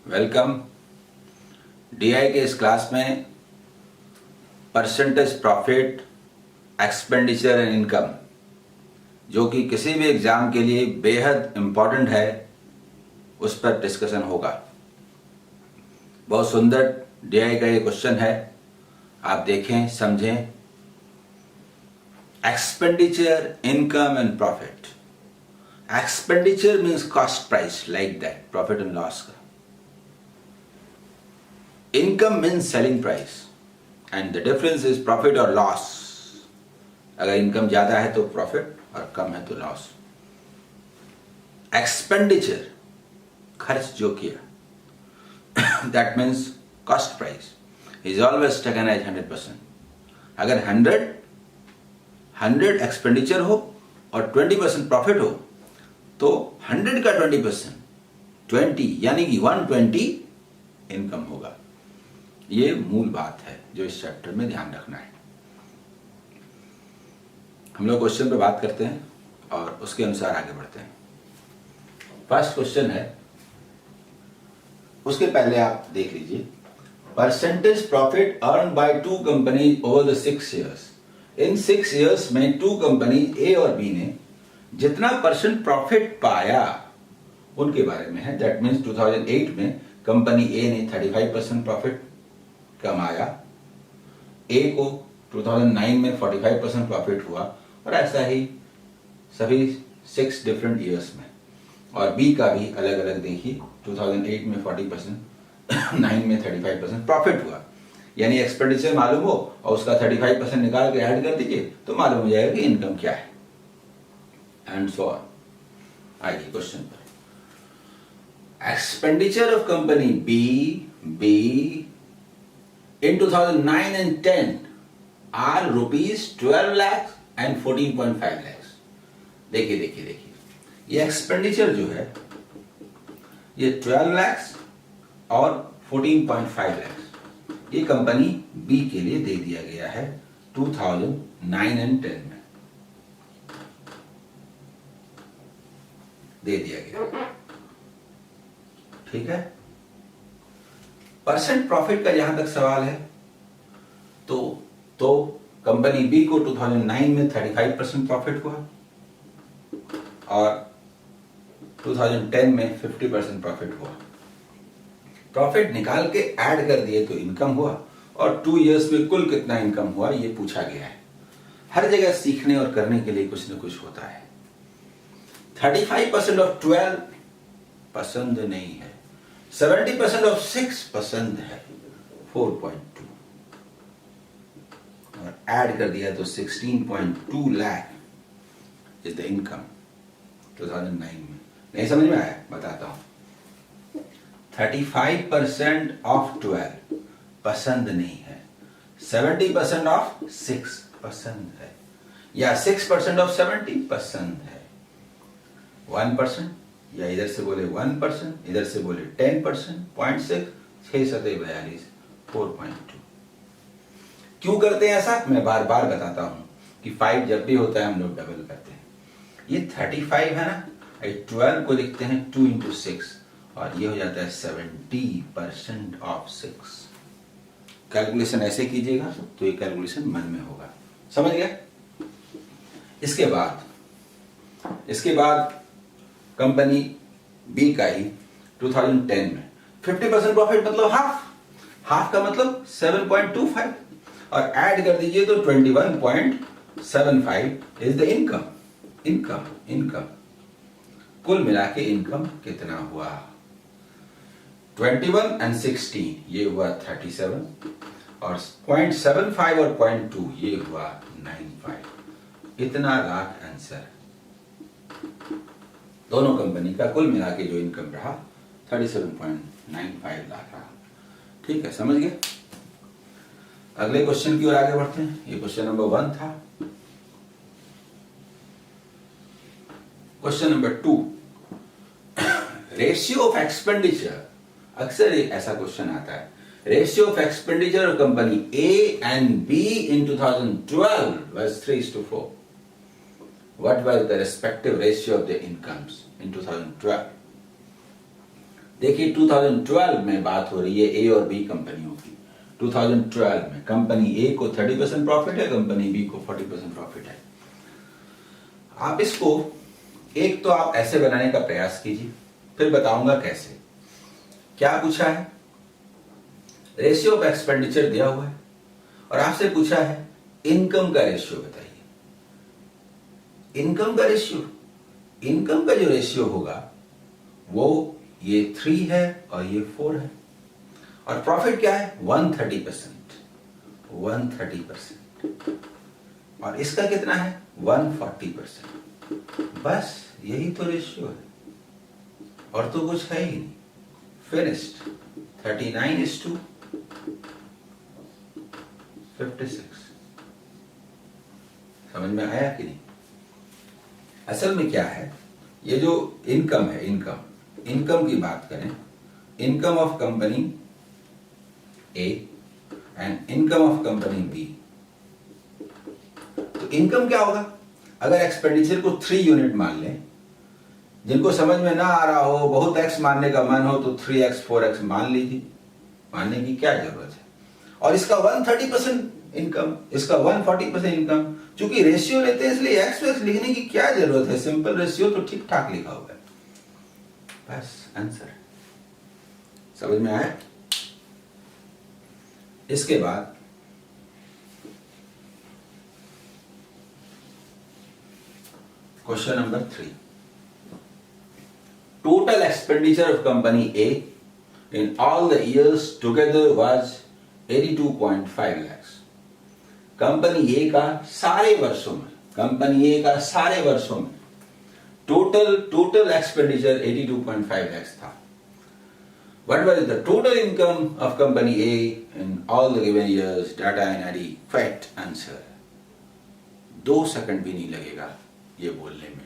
Welcome. DI के इस class में percentage profit, expenditure and income, जो कि किसी भी एग्जाम के लिए बेहद इम्पॉर्टेंट है, उस पर डिस्कशन होगा। बहुत सुंदर डीआई का ये क्वेश्चन है, आप देखें, समझें। Expenditure, income and profit. Expenditure means cost price, like that, profit and loss का। Income means selling price and the difference is profit और लॉस। अगर इनकम ज्यादा है तो प्रॉफिट और कम है तो लॉस। एक्सपेंडिचर, खर्च जो किया, that means cost price is always taken as 100%। अगर 100 एक्सपेंडिचर हो और 20% प्रॉफिट हो तो 100 का 20%, 20 यानी कि 120 इनकम होगा। ये मूल बात है जो इस चैप्टर में ध्यान रखना है। हम लोग क्वेश्चन पे बात करते हैं और उसके अनुसार आगे बढ़ते हैं। फर्स्ट क्वेश्चन है, उसके पहले आप देख लीजिए। Percentage profit earn by two company over the 6 years। In 6 years में टू कंपनी ए और बी ने जितना परसेंट प्रॉफिट पाया उनके बारे में है। दैट मीन्स 2008 में कंपनी ए ने 35% प्रॉफिट कमाया, ए को 2009 में 45% प्रॉफिट हुआ, और ऐसा ही सभी 6 डिफरेंट ईयर्स में। और बी का भी अलग अलग देखिए, 2008 में 40%, 9 में 35% प्रॉफिट हुआ। यानी एक्सपेंडिचर मालूम हो और उसका 35% निकाल के ऐड कर दीजिए तो मालूम हो जाएगा कि इनकम क्या है, एंड सो ऑन। आइए क्वेश्चन पर। Expenditure of company B in 2009 and 10 are rupees 12 lakhs and 14.5 lakhs। देखिए ये एक्सपेंडिचर जो है ये 12 lakhs और 14.5 lakhs ये कंपनी बी के लिए दे दिया गया है 2009 and 10 में दे दिया गया। ठीक है। परसेंट प्रॉफिट का जहां तक सवाल है तो कंपनी बी को 2009 में 35% प्रॉफिट हुआ और 2010 में 50% प्रॉफिट हुआ। प्रॉफिट निकाल के ऐड कर दिए तो इनकम हुआ, और 2 years में कुल कितना इनकम हुआ ये पूछा गया है। हर जगह सीखने और करने के लिए कुछ न कुछ होता है। 35% ऑफ 12 पसंद नहीं है, 70% ऑफ 6 पसंद है, 4.2, और ऐड कर दिया तो 16.2 लाख इज द इनकम 2009 में। नहीं समझ में आया? बताता हूं। 35% ऑफ 12 पसंद नहीं है, 70% ऑफ 6 पसंद है, या 6% ऑफ 70 पसंद है, 1%, या इधर से बोले 1%, इधर से बोले 10%, 0.6, 6 सतह 42, 4.2। क्यों करते हैं ऐसा? मैं बार बार बताता हूं कि 5 जब भी होता है हम लोग डबल करते हैं। ये 35 है ना, 12 को लिखते हैं 2 into 6 और ये हो जाता है 70% ऑफ 6। कैलकुलेशन ऐसे कीजिएगा तो ये कैलकुलेशन मन में होगा। समझ गए? इसके बाद कंपनी बी का ही 2010 में 50% प्रॉफिट, मतलब हाफ का मतलब 7.25, और ऐड कर दीजिए तो 21.75 इज द इनकम। कुल मिला के इनकम कितना हुआ? 21 and 16 ये हुआ 37, और 0.75 और 0.2 ये हुआ 95। इतना लाख आंसर। दोनों कंपनी का कुल मिला के जो इनकम रहा 37.95 लाख रहा। ठीक है, समझ गए? अगले क्वेश्चन की ओर आगे बढ़ते हैं। ये क्वेश्चन नंबर 1 था। Question number 2, ratio of expenditure. अक्सर ऐसा क्वेश्चन आता है। Ratio of expenditure of company A and be in 2012 was 3:4। What was the respective ratio of the incomes in 2012? देखिए 2012 में बात हो रही है ए और बी कंपनियों की। 2012 में कंपनी ए को 30% प्रॉफिट है, कंपनी बी को 40% प्रॉफिट है। आप इसको एक तो आप ऐसे बनाने का प्रयास कीजिए, फिर बताऊंगा कैसे। क्या पूछा है, रेशियो ऑफ एक्सपेंडिचर दिया हुआ है और आपसे पूछा है इनकम का रेशियो बताइए। इनकम का रेशियो, इनकम का जो रेशियो होगा वो ये 3 है और ये 4 है, और प्रॉफिट क्या है 130%, 130%, और इसका कितना है 140%। बस यही तो रेशियो है और तो कुछ है ही नहीं। फिनिश्ड। 39:56। समझ में आया कि नहीं? असल में क्या है, ये जो इनकम है, इनकम की बात करें, income of company A and income of company B, तो इनकम क्या होगा? अगर एक्सपेंडिचर को 3 यूनिट मान लें, जिनको समझ में ना आ रहा हो, बहुत एक्स मानने का मन हो तो 3x 4x मान लीजिए, मानने की क्या जरूरत है। और इसका 130% इनकम, इसका 140% इनकम। चूंकि रेशियो लेते हैं इसलिए एक्स एक्स लिखने की क्या जरूरत है, सिंपल रेशियो तो ठीक ठाक लिखा हुआ है। बस आंसर। समझ में आया? इसके बाद question number 3। Total expenditure of company A in all the years together was 82.5 lakhs। Company A का सारे वर्षों में, कंपनी ए का सारे वर्षों में टोटल एक्सपेंडिचर 82.5 lakhs था। What was the total income of company A in all the given years? Data and ID fact answer। 2 second भी नहीं लगेगा ये बोलने में।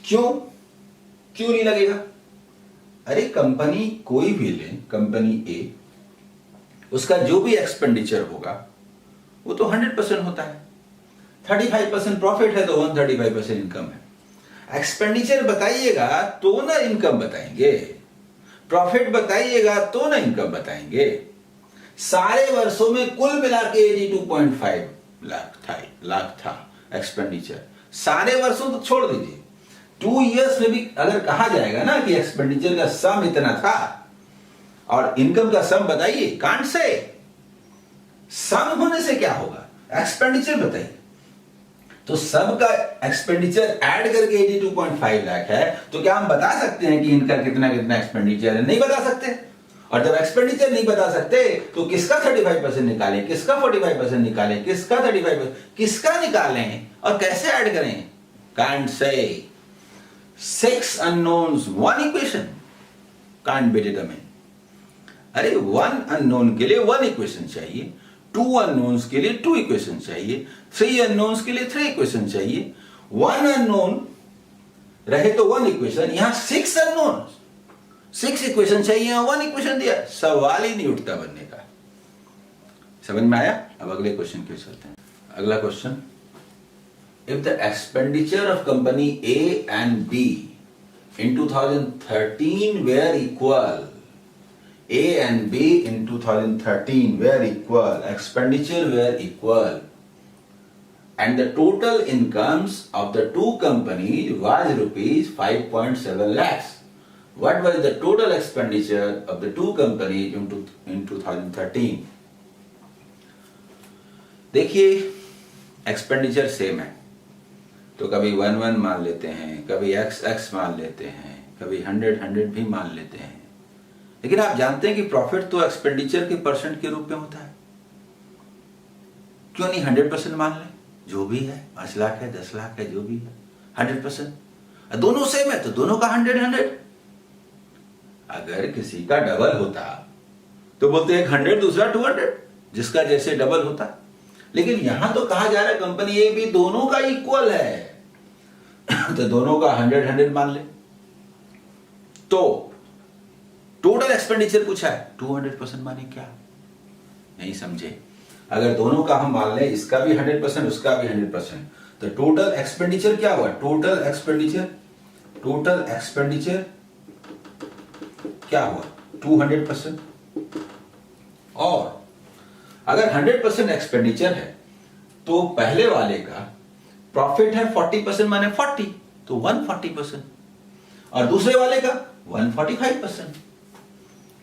क्यों नहीं लगेगा? अरे कंपनी कोई भी ले, कंपनी ए, उसका जो भी एक्सपेंडिचर होगा वो तो 100% होता है। 35% प्रॉफिट है तो 135% इनकम है। एक्सपेंडिचर बताइएगा तो ना इनकम बताएंगे, प्रॉफिट बताइएगा तो ना इनकम बताएंगे। सारे वर्षों में कुल मिला के 82.5 लाख था एक्सपेंडिचर। सारे वर्षों तो छोड़ दीजिए, 2 इयर्स में भी अगर कहा जाएगा ना कि एक्सपेंडिचर का सम इतना था और इनकम का सम बताइए, कांट से। सम होने से क्या होगा, एक्सपेंडिचर बताइए। तो सब का एक्सपेंडिचर ऐड करके 82.5 लाख है, तो क्या हम बता सकते हैं कि इनका कितना एक्सपेंडिचर है? नहीं बता सकते। और जब एक्सपेंडिचर नहीं बता सकते तो किसका 35% निकालें, किसका 45% निकालें, किसका 35%, किसका निकालें और कैसे ऐड करें? Can't say. 6 unknowns, 1 equation can't be determined। अरे 1 unknown के लिए 1 equation चाहिए, 2 unknowns के लिए 2 equation चाहिए, 3 unknowns के लिए 3 equation चाहिए। 1 unknown रहे तो 1 equation, यहां 6 unknowns, 6 equation चाहिए, यहां 1 equation दिया। सवाल ही नहीं उठता बनने का। समझ में आया? अब अगले क्वेश्चन के चलते हैं। अगला question, if the expenditure of company A and B in 2013 were equal, A and B in 2013 were equal, expenditure were equal, and the total incomes of the 2 companies was rupees 5.7 lakhs. What was the total expenditure of the 2 companies in 2013? देखिए expenditure same है तो कभी 1 मान लेते हैं, कभी x मान लेते हैं, कभी 100 भी मान लेते हैं। लेकिन आप जानते हैं कि प्रॉफिट तो एक्सपेंडिचर के परसेंट के रूप में होता है। क्यों नहीं 100% मान लें? जो भी है, 5 लाख है, 10 लाख है, जो भी है 100%। दोनों सेम है तो दोनों का 100। अगर किसी का डबल होता तो बोलते एक 100 दूसरा 200, जिसका जैसे डबल होता। लेकिन यहां तो कहा जा रहा है कंपनी ए भी दोनों का इक्वल है तो दोनों का 100 मान ले। तो टोटल एक्सपेंडिचर पूछा है, 200% माने क्या? नहीं समझे। अगर दोनों का हम मान लें, इसका भी 100%, उसका भी 100%, तो टोटल एक्सपेंडिचर क्या हुआ? टोटल एक्सपेंडिचर क्या हुआ 200%। और अगर 100% एक्सपेंडिचर है तो पहले वाले का प्रॉफिट है 40% माने 40, तो 140%, और दूसरे वाले का 145%।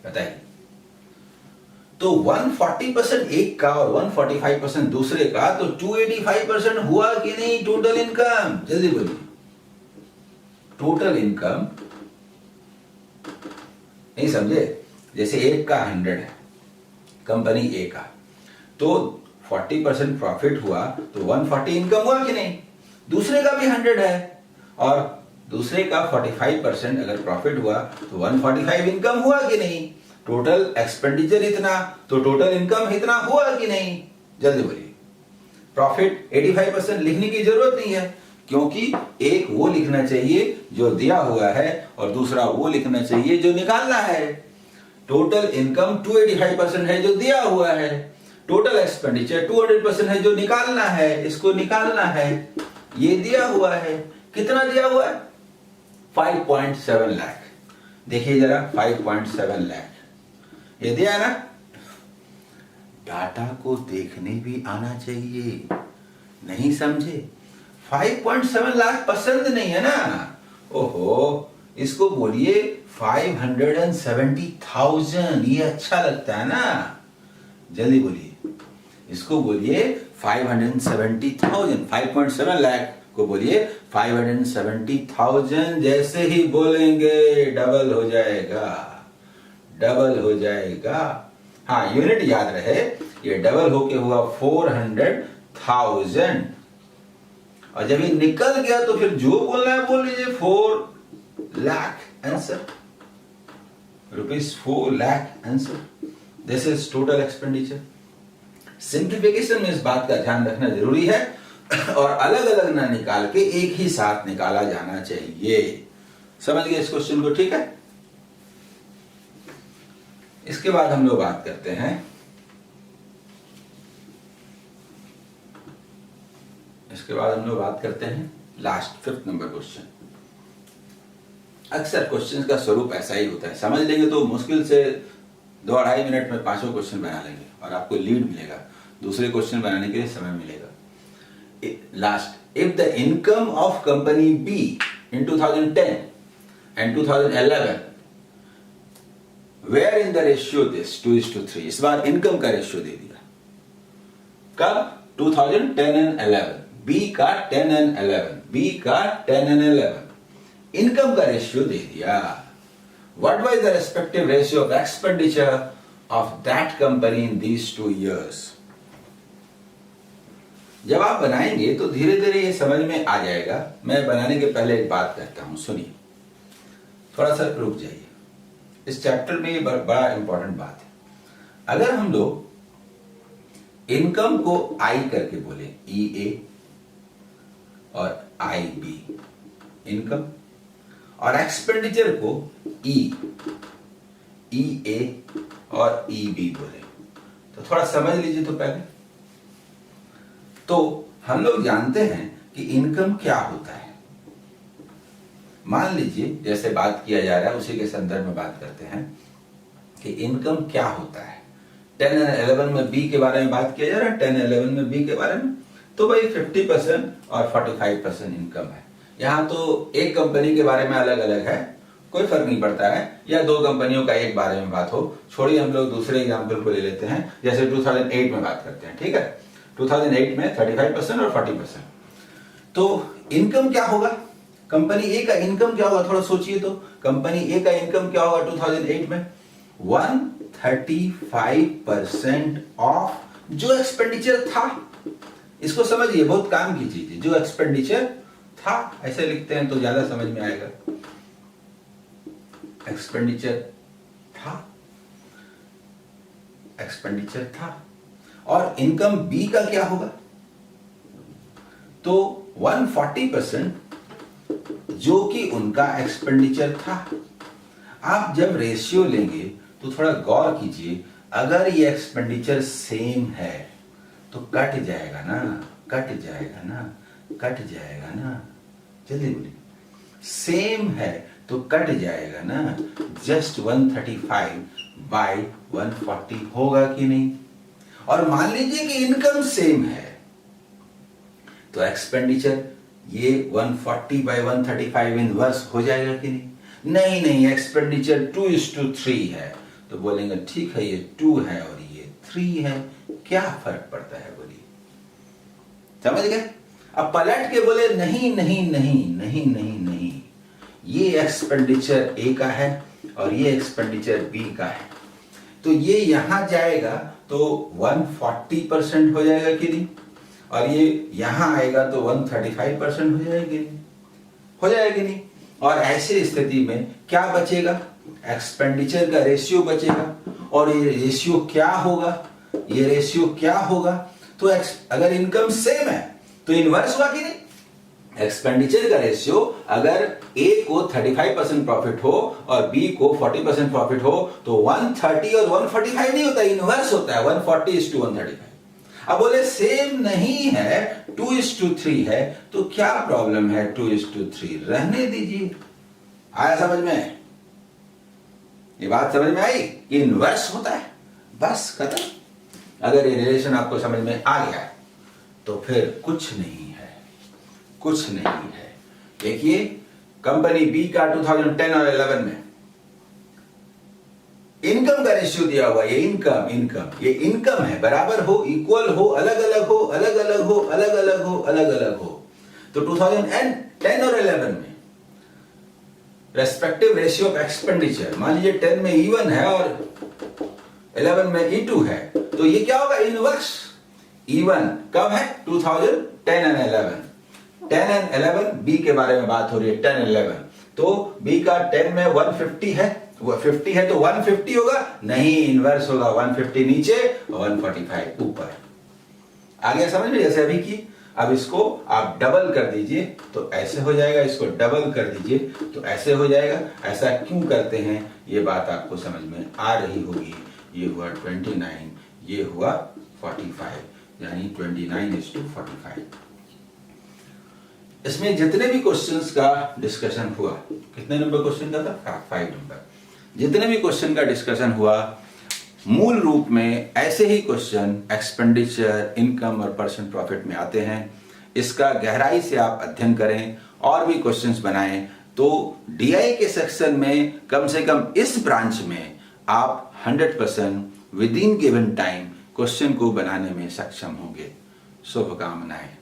बताइए, तो 140% एक का और 145% दूसरे का, तो 285% हुआ कि नहीं टोटल इनकम? जल्दी बोलिए। टोटल इनकम नहीं समझे? जैसे एक का 100 है कंपनी ए का, तो 40% प्रॉफिट हुआ तो 140 इनकम हुआ कि नहीं? दूसरे का भी 100 है और दूसरे का 45% अगर प्रॉफिट हुआ तो 145 इनकम हुआ कि नहीं? टोटल एक्सपेंडिचर इतना तो टोटल इनकम इतना हुआ कि नहीं? जल्दी बोलिए। प्रॉफिट 85% लिखने की जरूरत नहीं है, क्योंकि एक वो लिखना चाहिए जो दिया हुआ है और दूसरा वो लिखना चाहिए जो निकालना है। टोटल इनकम 285% है जो दिया हुआ है, टोटल एक्सपेंडिचर 200% है जो निकालना है, इसको निकालना है। ये दिया हुआ है, कितना दिया हुआ है? 5.7 लाख। देखिए जरा 5.7 लाख ये दिया ना। डाटा को देखने भी आना चाहिए, नहीं समझे? 5.7 लाख पसंद नहीं है ना? ओहो, इसको बोलिए 570,000, ये अच्छा लगता है ना? जल्दी बोलिए, इसको बोलिए 570,000। 5.7 लाख को बोलिए 570,000। जैसे ही बोलेंगे डबल हो जाएगा, डबल हो जाएगा। हाँ, यूनिट याद रहे, ये डबल होके हुआ 400,000। और जब ये निकल गया तो फिर जो बोलना है बोल लीजिए। 4 lakh answer, ₹4 lakh answer. This is total expenditure. Simplification में इस बात का ध्यान रखना जरूरी है और अलग अलग ना निकाल के एक ही साथ निकाला जाना चाहिए। समझ गए इस क्वेश्चन को? ठीक है। इसके बाद हम लोग बात करते हैं, लास्ट 5th नंबर क्वेश्चन। अक्सर क्वेश्चन का स्वरूप ऐसा ही होता है, समझ लेंगे तो मुश्किल से 2-2.5 मिनट में 5 क्वेश्चन बना लेंगे और आपको लीड मिलेगा, दूसरे क्वेश्चन बनाने के लिए समय मिलेगा। Last, if the income of company B in 2010 and 2011 were in the ratio this 2:3। इस बार इनकम का रेशियो दे दिया। कब? 2010 एंड 11। बी का 10 एंड 11, बी का 10 एंड 11। इनकम का रेशियो दे दिया। What was the respective ratio of expenditure of that company in these 2 years? जब आप बनाएंगे तो धीरे धीरे ये समझ में आ जाएगा। मैं बनाने के पहले एक बात कहता हूं, सुनिए, थोड़ा सा रुक जाइए। इस चैप्टर में ये बड़ा इंपॉर्टेंट बात है। अगर हम लोग इनकम को आई करके बोले, EA और IB इनकम, और एक्सपेंडिचर को EA और EB बोले, तो थोड़ा समझ लीजिए। तो पहले तो हम लोग जानते हैं कि इनकम क्या होता है। मान लीजिए जैसे बात किया जा रहा है उसी के संदर्भ में बात करते हैं कि इनकम क्या होता है। 10 और 11 में बी के बारे में बात किया जा रहा है, 10 और 11 में बी के बारे में। तो भाई 50% और 45% इनकम है। यहाँ तो एक कंपनी के बारे में अलग अलग है, कोई फर्क नहीं पड़ता है, या 2 कंपनियों का एक बारे में बात हो। छोड़िए, हम लोग दूसरे एग्जाम्पल को ले लेते हैं, जैसे 2008 में बात करते हैं। ठीक है, 2008 में 35% और 40%। तो इनकम क्या होगा? कंपनी ए का इनकम क्या होगा? थोड़ा सोचिए तो। कंपनी ए का इनकम क्या होगा 2008 में? 135% ऑफ जो एक्सपेंडिचर था। इसको समझिए, बहुत काम की चीज है। जो एक्सपेंडिचर था, ऐसे लिखते हैं तो ज्यादा समझ में आएगा। एक्सपेंडिचर था और इनकम बी का क्या होगा? तो 140% जो कि उनका एक्सपेंडिचर था। आप जब रेशियो लेंगे तो थोड़ा गौर कीजिए, अगर ये एक्सपेंडिचर सेम है तो कट जाएगा ना। जल्दी बोलिए। सेम है तो कट जाएगा ना, जस्ट 135 बाय 140 होगा कि नहीं। और मान लीजिए कि इनकम सेम है, तो एक्सपेंडिचर ये 140 बाय 135 इनवर्स हो जाएगा कि नहीं। नहीं, एक्सपेंडिचर 2:3 है, तो बोलेंगे ठीक है, ये 2 है और ये 3 है, क्या फर्क पड़ता है बोलिए, समझ गए। अब पलट के बोले नहीं, ये एक्सपेंडिचर ए का है और ये एक्सपेंडिचर बी का है, तो ये यहां जाएगा तो 140% हो जाएगा कि नहीं, और ये यहां आएगा तो 135% हो जाएगा कि नहीं। और ऐसी स्थिति में क्या बचेगा, एक्सपेंडिचर का रेशियो बचेगा, और ये रेशियो क्या होगा, तो अगर इनकम सेम है तो इनवर्स हुआ कि नहीं। एक्सपेंडिचर का रेशियो अगर ए को 35% प्रॉफिट हो और बी को 40% प्रॉफिट हो तो 130 और 145 नहीं होता, इनवर्स होता है, 140:135। अब बोले सेम नहीं है, 2:3 है, तो क्या प्रॉब्लम है, 2:3 रहने दीजिए। आया समझ में, ये बात समझ में आई कि इनवर्स होता है, बस खत्म। अगर ये रिलेशन आपको समझ में आ गया तो फिर कुछ नहीं है। देखिए कंपनी बी का 2010 और 11 में इनकम का रेशियो दिया हुआ, ये इनकम है, बराबर हो, इक्वल हो, अलग अलग हो। तो 2010 और 11 में रेस्पेक्टिव रेशियो ऑफ एक्सपेंडिचर, मान लीजिए 10 में E1 है और 11 में E2 है, तो ये क्या होगा, इनवर्स। E1 कब है, 2010 एंड 11। 10 एंड 11 बी के बारे में बात हो रही है, 10 एंड 11। तो बी का 10 में 150 है, वो 50 है तो 150 होगा, नहीं, इनवर्स होगा, 150 नीचे और 145 ऊपर। आगे समझ में, जैसे अभी की। अब इसको आप डबल कर दीजिए तो ऐसे हो जाएगा, इसको डबल कर दीजिए तो ऐसे हो जाएगा। ऐसा क्यों करते हैं ये बात आपको समझ में आ रही होगी। ये हुआ 29, ये हुआ 45, यानी 29:45। इसमें जितने भी क्वेश्चंस का डिस्कशन हुआ, कितने नंबर क्वेश्चन का था, 5 नंबर। जितने भी क्वेश्चन का डिस्कशन हुआ, मूल रूप में ऐसे ही क्वेश्चन एक्सपेंडिचर, इनकम और परसेंट प्रॉफिट में आते हैं। इसका गहराई से आप अध्ययन करें और भी क्वेश्चंस बनाएं, तो डीआई के सेक्शन में कम से कम इस ब्रांच में आप 100% with in given time question को बनाने में सक्षम होंगे। शुभकामनाएं।